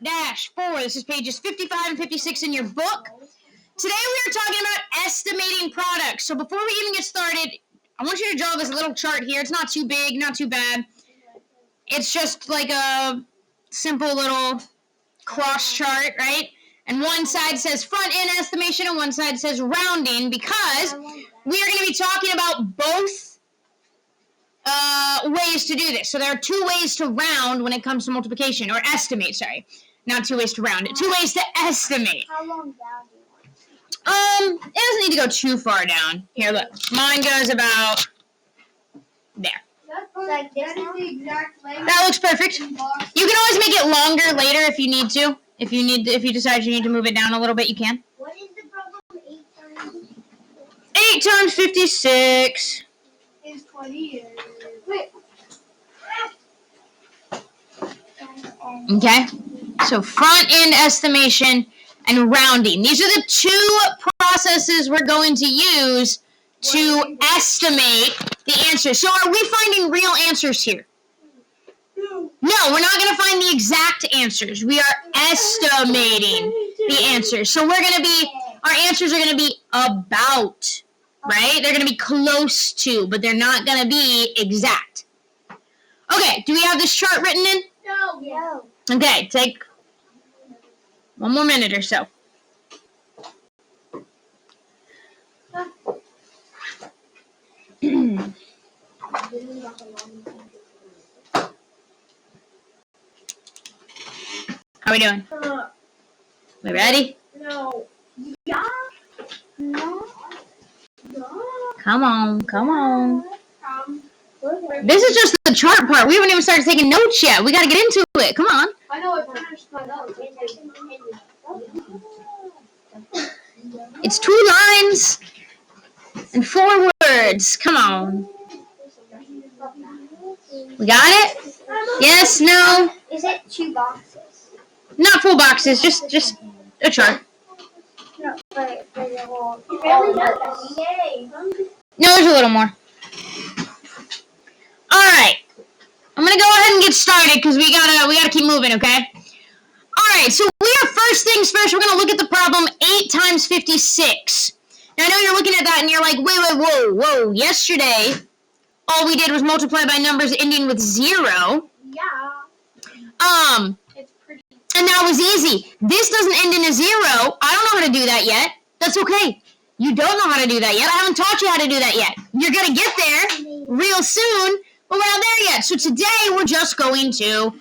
4-4. This is pages 55 and 56 in your book. Today we are talking about estimating products. So before we even get started, I want you to draw this little chart here. It's not too big, not too bad. It's just like a simple little cross chart, right? And one side says front-end estimation and one side says rounding, because we are going to be talking about both ways to do this. So there are two ways to round when it comes to multiplication, or estimate, sorry. Not two ways to round it. Two ways to estimate. How long down do you want? It doesn't need to go too far down. Here, look. Mine goes about there. Like this now? That looks perfect. You can always make it longer later if you need to. If you decide you need to move it down a little bit, you can. What is the problem? 8 times 56 is 20 years. Wait. Okay. So front end estimation and rounding. These are the two processes we're going to use to estimate the answer. So are we finding real answers here? No, we're not going to find the exact answers. We are estimating the answers. So our answers are going to be about, right? They're going to be close to, but they're not going to be exact. Okay, do we have this chart written in? No. Okay, take 1 more minute or so. How are we doing? We ready? No. Yeah. No. Come on. This is just the chart part. We haven't even started taking notes yet. We got to get into it. Come on. I know I finished my notes. It's 2 lines and 4 words. Come on. We got it? Yes, no? Is it 2 boxes? Not full boxes, just a chart. No, but the whole. Yay. No, there's a little more. Alright. I'm gonna go ahead and get started because we gotta keep moving, okay? Alright, so first things first, we're gonna look at the problem 8 times 56. Now I know you're looking at that and you're like, wait, whoa. Yesterday, all we did was multiply by numbers ending with 0. Yeah. It's pretty. And that was easy. This doesn't end in a 0. I don't know how to do that yet. That's okay. You don't know how to do that yet. I haven't taught you how to do that yet. You're going to get there real soon, but we're not there yet. So today, we're just going to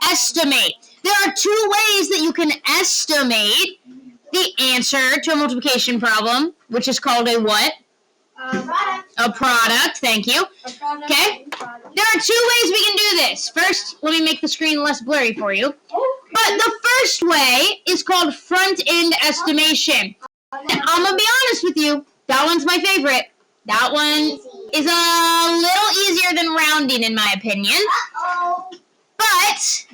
estimate. There are 2 ways that you can estimate the answer to a multiplication problem, which is called a what? Product. A product. Thank you. Okay? There are 2 ways we can do this. First, let me make the screen less blurry for you. But the first way is called front-end estimation. And I'm going to be honest with you, that one's my favorite. That one is a little easier than rounding, in my opinion. But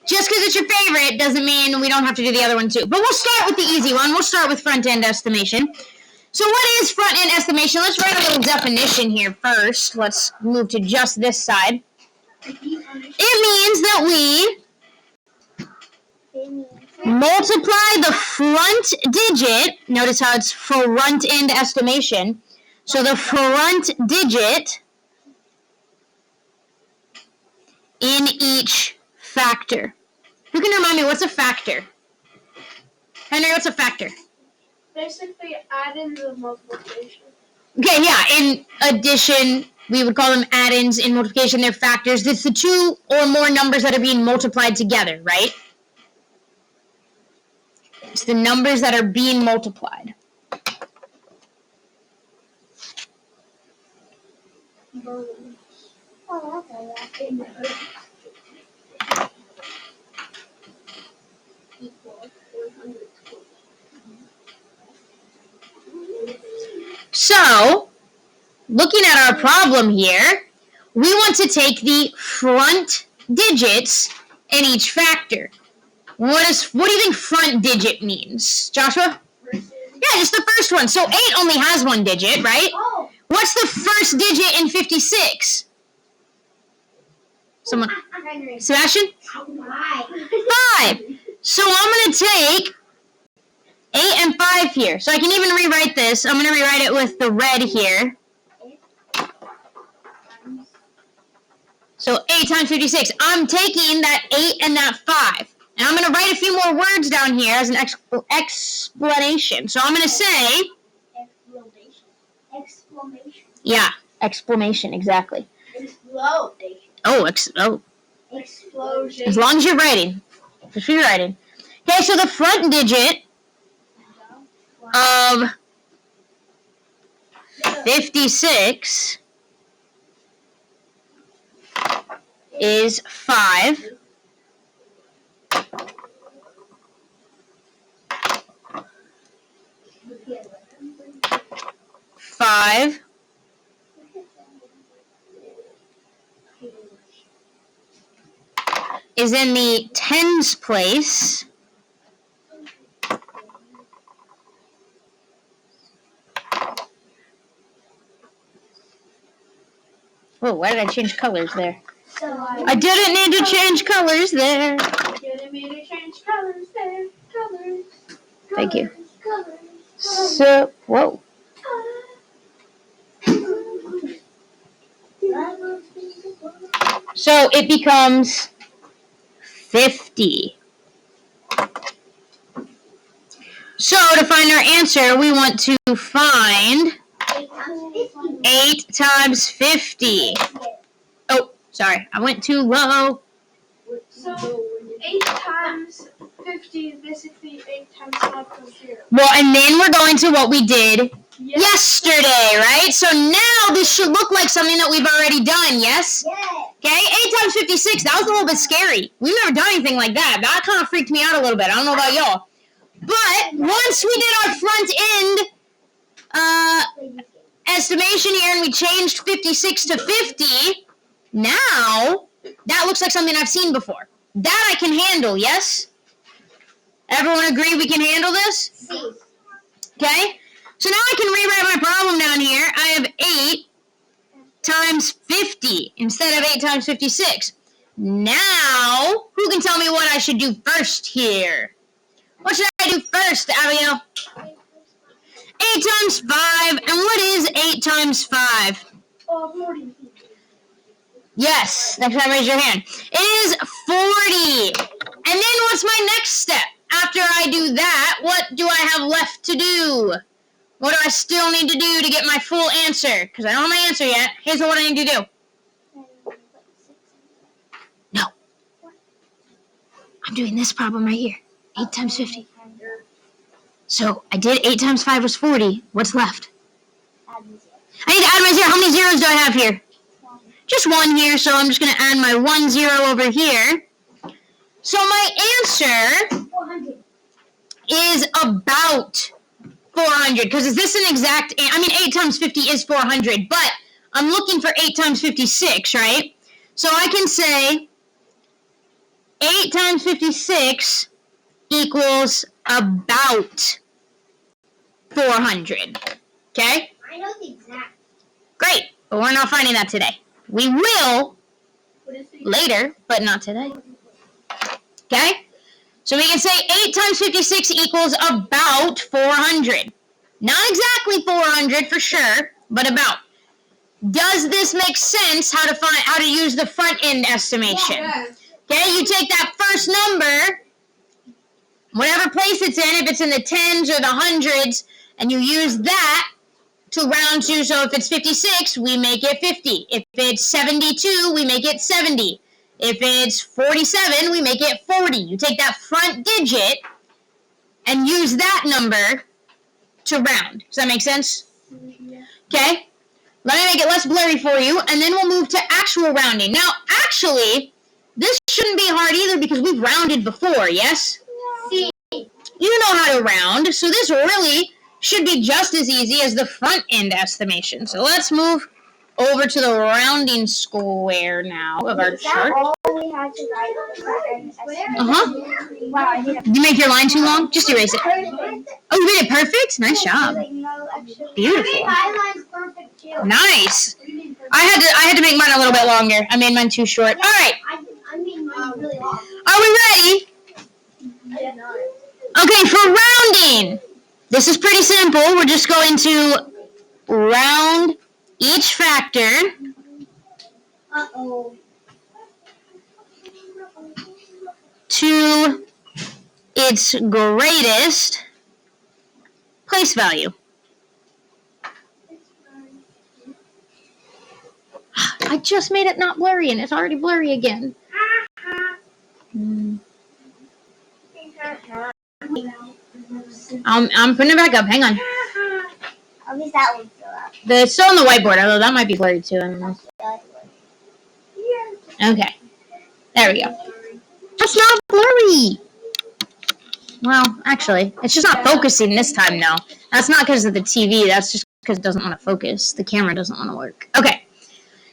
just because it's your favorite doesn't mean we don't have to do the other one too. But we'll start with the easy one. We'll start with front-end estimation. So what is front-end estimation? Let's write a little definition here first. Let's move to just this side. It means that we multiply the front digit. Notice how it's front-end estimation. So the front digit in each factor. Who can remind me, what's a factor? Henry, what's a factor? Basically, add-ins of multiplication. Okay, yeah. In addition, we would call them add-ins. In multiplication, they're factors. It's the 2 or more numbers that are being multiplied together, right? It's the numbers that are being multiplied. So, looking at our problem here, we want to take the front digits in each factor. What do you think front digit means, Joshua? Yeah, just the first one. So 8 only has 1 digit, right? What's the first digit in 56? Someone. Henry. Sebastian? 5. So I'm going to take 8 and 5 here. So I can even rewrite this. I'm going to rewrite it with the red here. So 8 times 56. I'm taking that 8 and that 5. And I'm going to write a few more words down here as an explanation. So I'm going to say... Exclamation. Yeah, exclamation, exactly. Explosion. Oh. Explosion. As long as you're writing. Just be writing. Okay, so the front digit of 56 is 5. Five is in the tens place. Whoa, why did I change colors there? I didn't need to change colors there. Didn't mean to change colors there. Colors. Thank you. Colors. So, whoa. So it becomes 50. So to find our answer, we want to find 8 times 50. Oh, sorry, I went too low. So 8 times 50 is basically 8 times 5 plus 0. Well, and then we're going to what we did yesterday, right? So now this should look like something that we've already done, yes? Okay, 8 times 56, that was a little bit scary. We've never done anything like that. That kind of freaked me out a little bit. I don't know about y'all. But once we did our front end estimation here and we changed 56 to 50, now that looks like something I've seen before. That I can handle, yes? Everyone agree we can handle this? Okay, so now I can rewrite my problem down here. I have 8 times 50 instead of 8 times 56. Now, who can tell me what I should do first here? What should I do first, Abigail? 8 times 5. And what is 8 times 5? 40. Yes. Next time, raise your hand. It is 40. And then what's my next step? After I do that, what do I have left to do? What do I still need to do to get my full answer? Because I don't have my answer yet. Here's what I need to do. No. I'm doing this problem right here. 8 times 50. So I did 8 times 5 was 40. What's left? I need to add my 0. How many zeros do I have here? Just 1 here, so I'm just going to add my 1 0 over here. So my answer 400. is about 400. Because is this an exact... I mean, 8 times 50 is 400, but I'm looking for 8 times 56, right? So I can say 8 times 56 equals about 400. Okay? I know the exact. Great. But we're not finding that today. We will later, but not today. Okay? So we can say 8 times 56 equals about 400. Not exactly 400 for sure, but about. Does this make sense how to use the front end estimation? Yeah. Okay, you take that first number, whatever place it's in, if it's in the tens or the hundreds, and you use that to round to. So if it's 56, we make it 50. If it's 72, we make it 70. If it's 47, we make it 40. You take that front digit and use that number to round. Does that make sense? Okay. Let me make it less blurry for you, and then we'll move to actual rounding. Now, actually, this shouldn't be hard either because we've rounded before, yes? See. You know how to round, so this really should be just as easy as the front end estimation. So let's move over to the rounding square now of our chart. All we had to write on the front end estimation. Wow, I did Did you make your line too long? Just erase it. perfect. Oh, you made it perfect? Nice job. Like, no extra. Beautiful. My line's perfect too. Nice. I had to make mine a little bit longer. I made mine too short. All right. I'm This is pretty simple. We're just going to round each factor to its greatest place value. I just made it not blurry and it's already blurry again. I'm putting it back up. Hang on. At least that one's still up. It's still on the whiteboard, although that might be blurry too. I don't know. Okay. There we go. It's not blurry. Well, actually, it's just not focusing this time, though. That's not because of the TV. That's just because it doesn't want to focus. The camera doesn't want to work. Okay.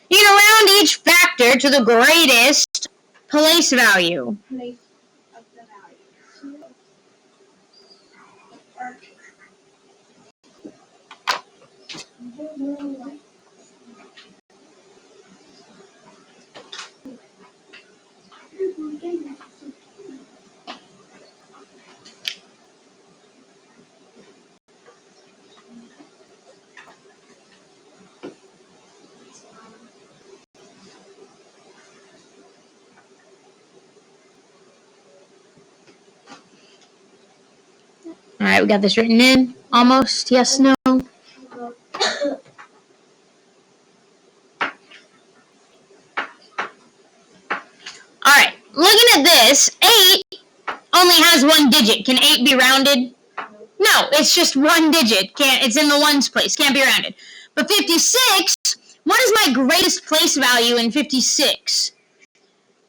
You can round each factor to the greatest place value. Place of the value. All right, we got this written in. Almost. Yes, no. All right, looking at this, 8 only has one digit. Can 8 be rounded? No, it's just one digit. It's in the ones place. Can't be rounded. But 56, what is my greatest place value in 56?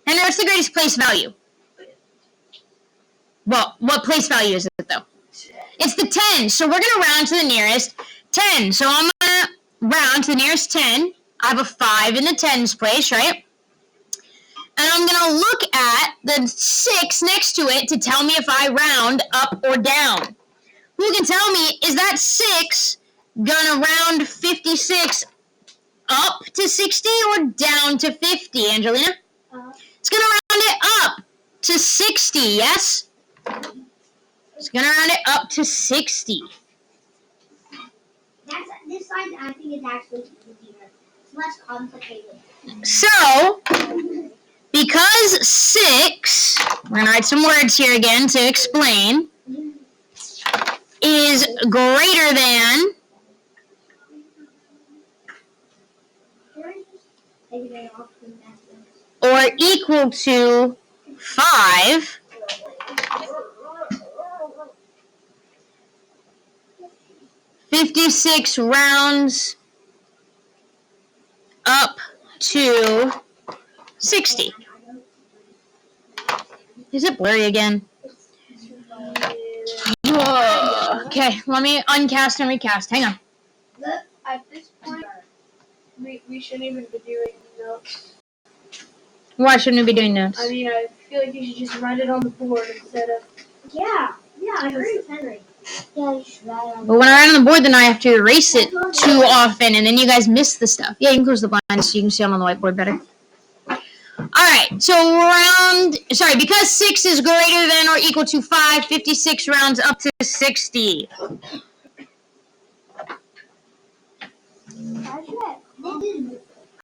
Henry, what's the greatest place value? Well, what place value is it, though? It's the 10. So we're going to round to the nearest 10. So I'm going to round to the nearest 10. I have a 5 in the tens place, right? And I'm going to look at the 6 next to it to tell me if I round up or down. Who can tell me, is that 6 going to round 56 up to 60 or down to 50, Angelina? It's going to round it up to 60, yes? It's going to round it up to 60. This side, I think, is actually easier. It's less complicated. So, because 6, we're going to write some words here again to explain, is greater than or equal to 5, (56) rounds up to 60. Is it blurry again? Whoa. Okay, let me uncast and recast. Hang on. At this point, we shouldn't even be doing notes. Why shouldn't we be doing notes? I mean, I feel like you should just write it on the board instead of... Yeah, I agree with Henry. Yeah, you should write it on the But when I write on the board, then I have to erase it too often, and then you guys miss the stuff. Yeah, you can close the blinds so you can see them on the whiteboard better. Alright, so because 6 is greater than or equal to 5, 56 rounds up to 60.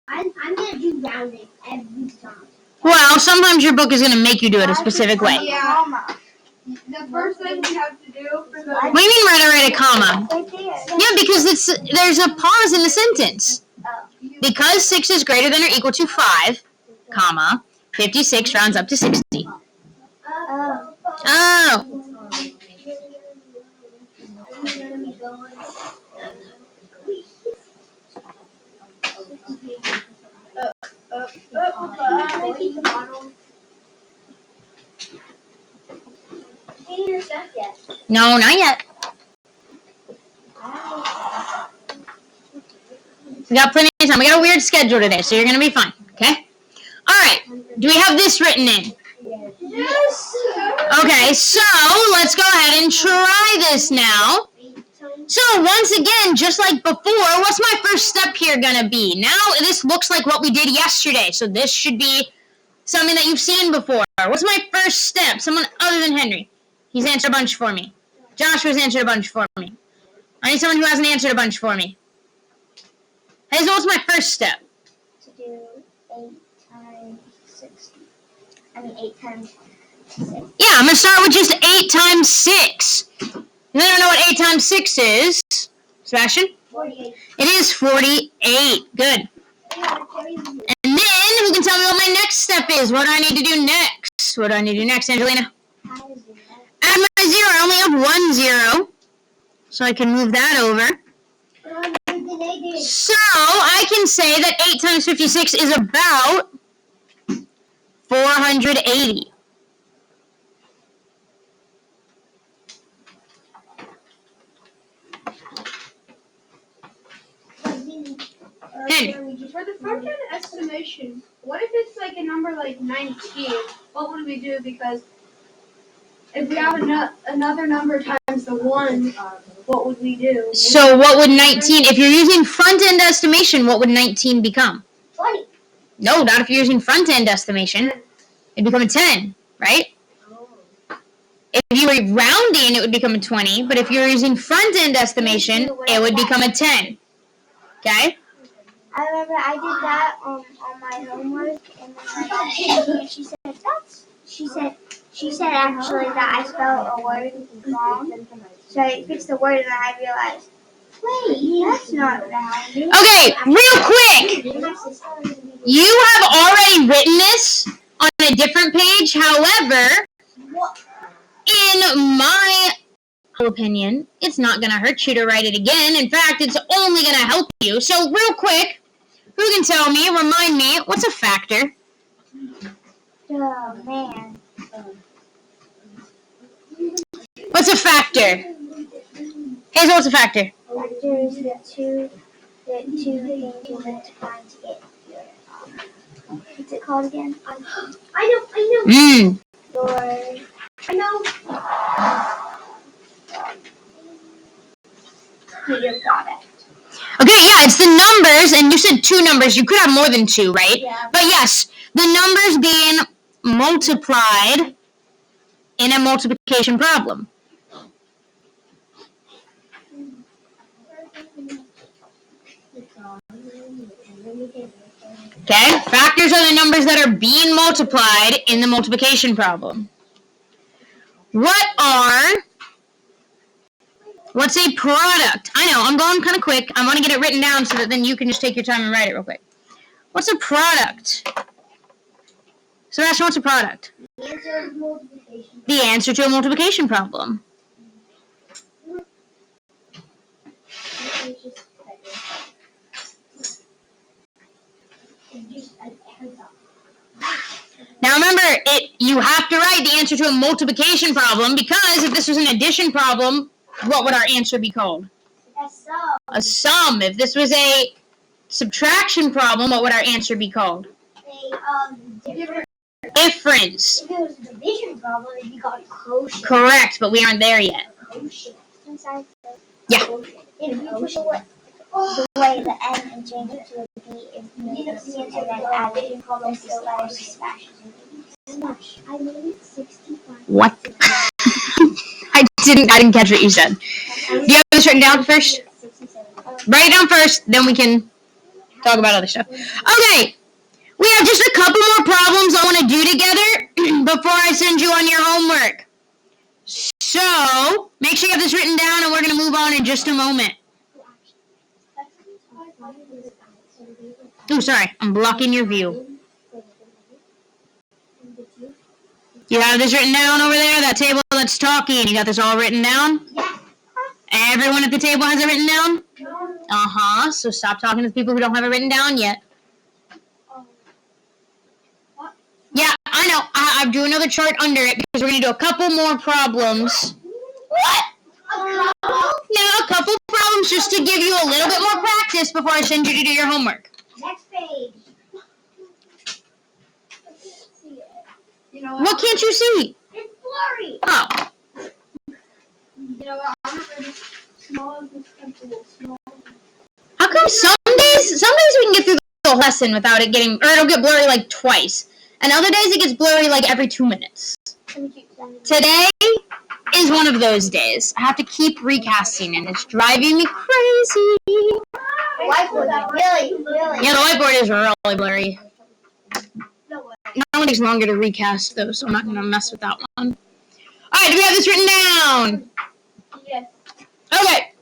I'm going to do rounding every time. Well, sometimes your book is going to make you do it a specific way. Yeah. The first thing we have to do for the... What do you mean write a comma? Right there. Yeah, because there's a pause in the sentence. Because 6 is greater than or equal to 5, comma, 56 rounds up to 60. Oh. No, not yet. We got plenty of time. We got a weird schedule today, so you're going to be fine, okay? All right. Do we have this written in? Yes! Okay, so let's go ahead and try this now. So once again, just like before, what's my first step here going to be? Now this looks like what we did yesterday, so this should be something that you've seen before. What's my first step? Someone other than Henry. He's answered a bunch for me. Joshua's answered a bunch for me. I need someone who hasn't answered a bunch for me. Hey, so what's my first step? To do 8 times 60. 8 times 6. Yeah, I'm gonna start with just 8 times 6. You don't know what 8 times 6 is, Sebastian? 48. It is 48. Good. And then, who can tell me what my next step is? What do I need to do next? What do I need to do next, Angelina? Add my 0. I only have 1 0. So I can move that over. So, I can say that 8 times 56 is about 480. For the front end estimation, what if it's like a number like 19? What would we do? Because if we have another number times the 1, what would we do? So what would 19, if you're using front-end estimation, what would 19 become? 20. No, not if you're using front-end estimation. It'd become a 10, right? If you were rounding, it would become a 20, but if you're using front-end estimation, it would become a 10. Okay? I remember I did that on my homework, and then she said actually that I spelled a word wrong. So I fixed the word, and then I realized, wait, that's not rounding. Okay, real quick. You have already written this on a different page. However, in my opinion, it's not going to hurt you to write it again. In fact, it's only going to help you. So real quick, who can tell me, remind me, what's a factor? Oh, man. What's a factor? Hazel, what's a factor? Factor is the two things you multiply to get your, what's it called again? I know. Your product. Okay, yeah, it's the numbers, and you said 2 numbers. You could have more than 2, right? Yeah. But yes, the numbers being multiplied in a multiplication problem. Okay, factors are the numbers that are being multiplied in the multiplication problem. What's a product? I know, I'm going kind of quick. I want to get it written down so that then you can just take your time and write it real quick. What's a product? Sebastian, what's a product? The answer to a multiplication problem. Now remember, you have to write the answer to a multiplication problem, because if this was an addition problem, what would our answer be called? A sum. If this was a subtraction problem, what would our answer be called? Difference. If it was a division problem, it'd be called quotient. Correct, but we aren't there yet. Quotient. Yeah. If you took the way the N and change it to a B, if you know the answer, then add it and call them the letters smash. I made it 65. What? I didn't catch what you said. Do you have this written down first? Write it down first, then we can talk about other stuff. Okay, we have just a couple more problems I want to do together before I send you on your homework. So, make sure you have this written down, and we're going to move on in just a moment. Oh, sorry, I'm blocking your view. You have this written down over there, that table that's talking. You got this all written down? Yeah. Everyone at the table has it written down? Uh-huh, so stop talking to the people who don't have it written down yet. Yeah, I know. I'll do another chart under it because we're going to do a couple more problems. What? Yeah, a couple problems just to give you a little bit more practice before I send you to do your homework. Next page. You know What can't you see? It's blurry. Oh. You know what? I'm gonna small as this pencil. Small. How come some days we can get through the whole lesson without it getting, or it'll get blurry like twice. And other days it gets blurry like every 2 minutes. Today, is one of those days. I have to keep recasting and it's driving me crazy. Whiteboard, really. Yeah, the whiteboard is really blurry. It only takes longer to recast though, so I'm not gonna mess with that one. Alright, do we have this written down? Yes. Okay.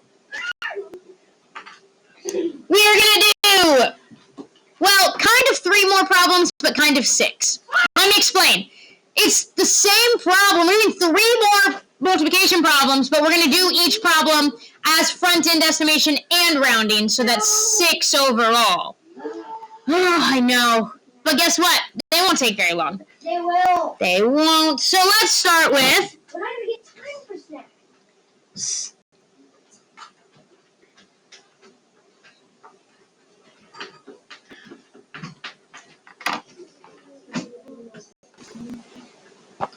We are gonna do, well, kind of 3 more problems, but kind of 6. Let me explain. It's the same problem. We're doing 3 more multiplication problems, but we're going to do each problem as front-end estimation and rounding, so that's 6 overall. Oh, I know. But guess what? They won't take very long. They will. They won't. So let's start with... We're not going to get time for snacks.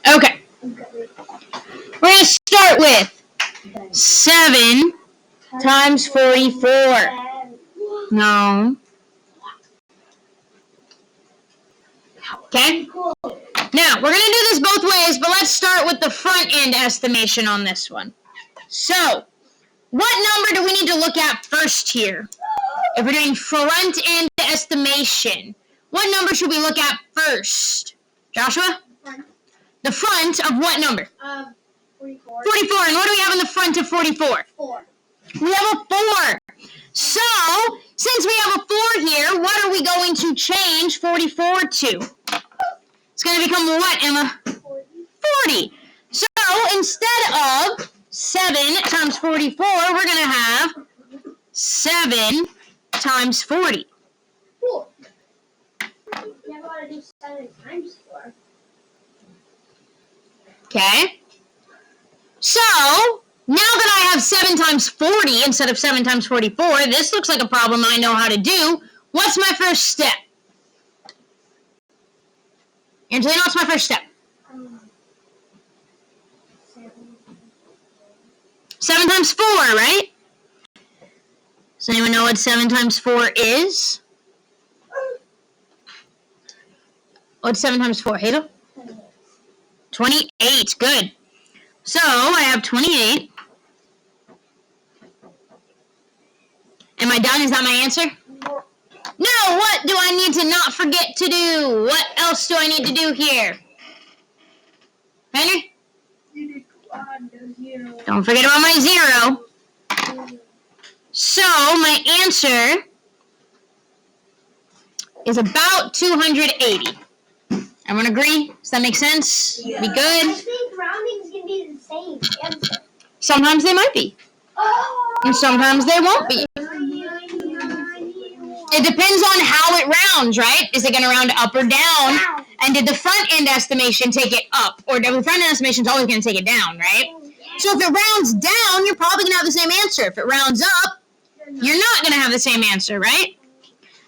Okay. We're going to start with 7 times 44. No. Okay? Now, we're going to do this both ways, but let's start with the front-end estimation on this one. So, what number do we need to look at first here? If we're doing front-end estimation, what number should we look at first? Joshua? Front. The front of what number? 44. 44. And what do we have in the front of 44? 4. We have a 4. So, since we have a 4 here, what are we going to change 44 to? It's going to become what, Emma? 40. So, instead of 7 times 44, we're going to have 7 times 40. 4. You never want to do 7 times 4. Okay? So, now that I have 7 times 40 instead of 7 times 44, this looks like a problem I know how to do. What's my first step? Angelina, what's my first step? 7 times 4, right? Does anyone know what 7 times 4 is? What's 7 times 4, Hazel? 28, good. So, I have 28. Am I done? Is that my answer? No, what do I need to not forget to do? What else do I need to do here? Henry? Don't forget about my 0. So, my answer is about 280. Everyone agree? Does that make sense? Yeah. Be good? I think roundings can be the same answer. Sometimes they might be. And sometimes they won't be. It depends on how it rounds, right? Is it going to round up or down? And did the front end estimation take it up? Or the front end estimation is always going to take it down, right? So if it rounds down, you're probably going to have the same answer. If it rounds up, you're not going to have the same answer, right?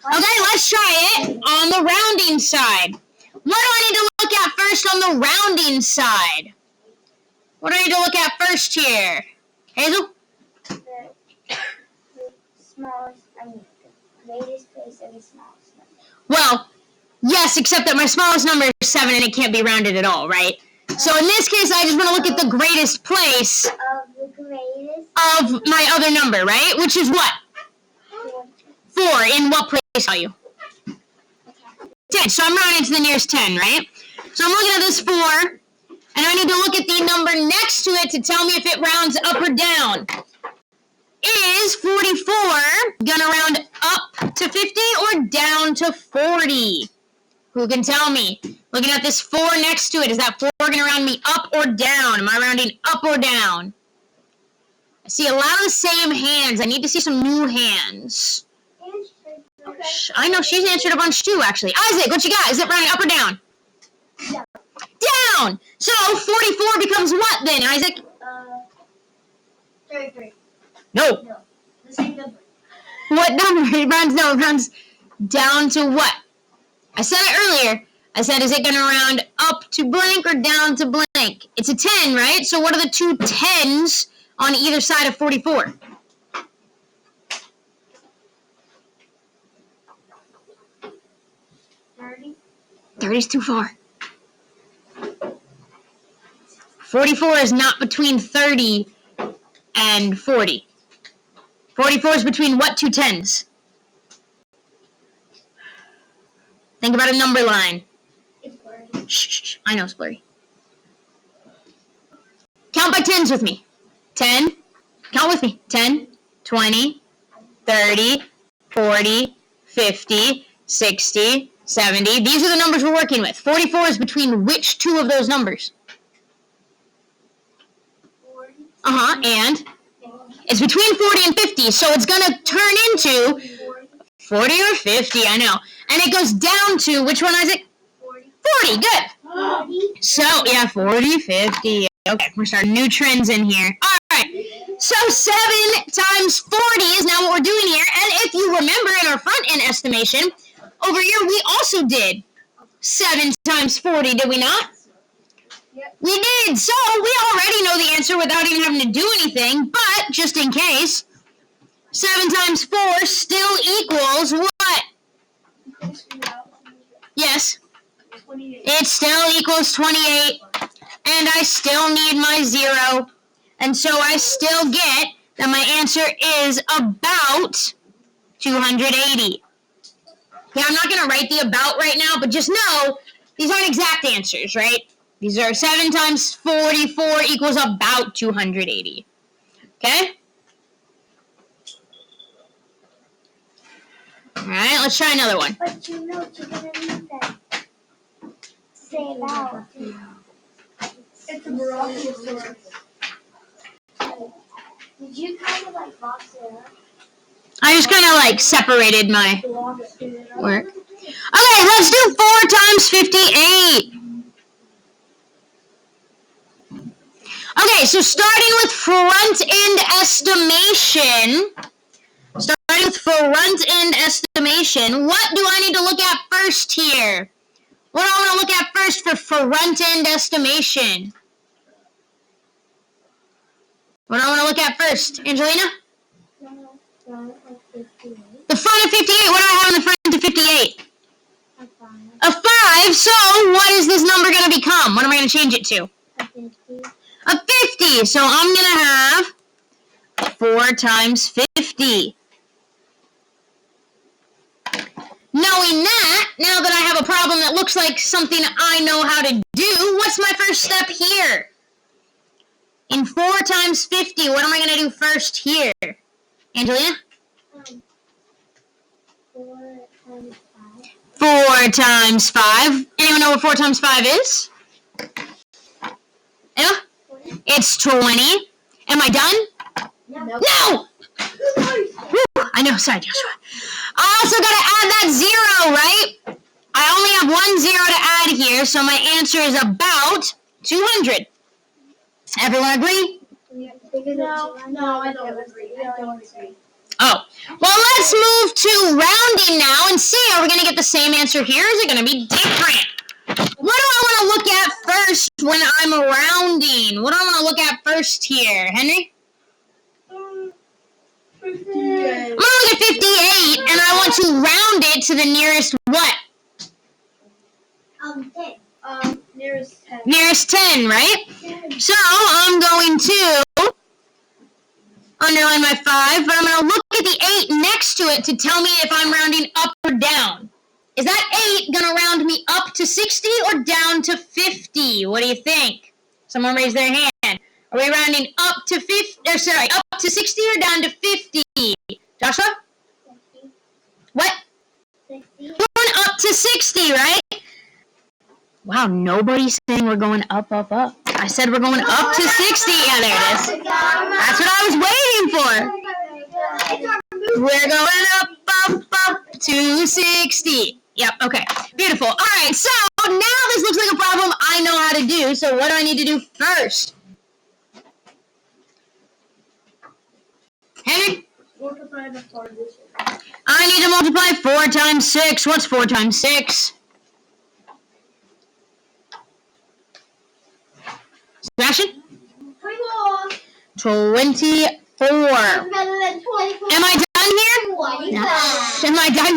Okay, let's try it on the rounding side. What do I need to look at first on the rounding side? What do I need to look at first here? Hazel? The smallest, the greatest place of the smallest number. Well, yes, except that my smallest number is 7 and it can't be rounded at all, right? So in this case, I just want to look at the greatest place Of the greatest. of my other number, right? Which is what? 4. In what place value? 10. So I'm rounding to the nearest 10, right? So I'm looking at this 4, and I need to look at the number next to it to tell me if it rounds up or down. Is 44 going to round up to 50 or down to 40? Who can tell me? Looking at this 4 next to it, is that 4 going to round me up or down? Am I rounding up or down? I see a lot of the same hands. I need to see some new hands. Okay. I know she's answered a bunch too, actually. Isaac, what you got? Is it rounding up or down? Down. Down! So 44 becomes what then, Isaac? 33. No. No. The same number. What number? It rounds down to what? I said it earlier. I said, is it going to round up to blank or down to blank? It's a 10, right? So what are the 2 10s on either side of 44? 30. 30's too far. 44 is not between 30 and 40. 44 is between what two tens? Think about a number line. It's blurry. Shh, I know it's blurry. Count by tens with me. 10. Count with me. 10, 20, 30, 40, 50, 60, 70. These are the numbers we're working with. 44 is between which two of those numbers? 40. And it's between 40 and 50, so it's going to turn into 40 or 50, I know. And it goes down to, which one, Isaac? 40. 40, good. 40. So, yeah, 40, 50. Okay, we're starting new trends in here. All right. So 7 times 40 is now what we're doing here. And if you remember in our front end estimation, over here we also did 7 times 40, did we not? Yep. We did. So we already know the answer without even having to do anything. But just in case, 7 times 4 still equals what? Yes. 28. It still equals 28. And I still need my 0. And so I still get that my answer is about 280. Okay, I'm not going to write the about right now, but just know these aren't exact answers, right? These are 7 times 44 equals about 280. Okay? All right, let's try another one. But you know, you're gonna need that. Say about. It's a Brachiosaurus. Did you kind of like box it up? I just kind of like separated my Box it up. work. Okay, let's do 4 times 58. Okay, so starting with front end estimation. What do I need to look at first here? What do I want to look at first for front end estimation? What do I want to look at first, Angelina? The front of 58. What do I have in the front of 58? A 5. So what is this number going to become? What am I going to change it to? A 50. So I'm going to have 4 times 50. Knowing that, now that I have a problem that looks like something I know how to do, what's my first step here? In 4 times 50, what am I going to do first here? Angelina? 4 times 5. Anyone know what 4 times 5 is? Emma? It's 20. Am I done? Nope. No! Whew, I know, sorry, Joshua. I also got to add that 0, right? I only have 1 0 to add here, so my answer is about 200. Everyone agree? No, I don't agree. Oh, well, let's move to rounding now and see, are we going to get the same answer here? Or is it going to be different? What do I want to look at first when I'm rounding? What do I want to look at first here? Henry? I'm going to look at 58, and I want to round it to the nearest what? 10. Nearest 10. Nearest 10, right? So I'm going to underline my 5, but I'm going to look at the 8 next to it to tell me if I'm rounding up or down. Is that 8 going to round me up to 60 or down to 50? What do you think? Someone raise their hand. Are we rounding up to 60 or down to 50? Joshua? 60. What? 60. Going up to 60, right? Wow, nobody's saying we're going up. I said we're going up to 60. Yeah, there it is. That's what I was waiting for. We're going up to 60. Yep, okay. Beautiful. All right, so now this looks like a problem I know how to do. So what do I need to do first? Henry? Multiply the 4 digits. I need to multiply 4 times 6. What's 4 times 6? Sebastian? 24. Better than 24. Am I done here? Am I done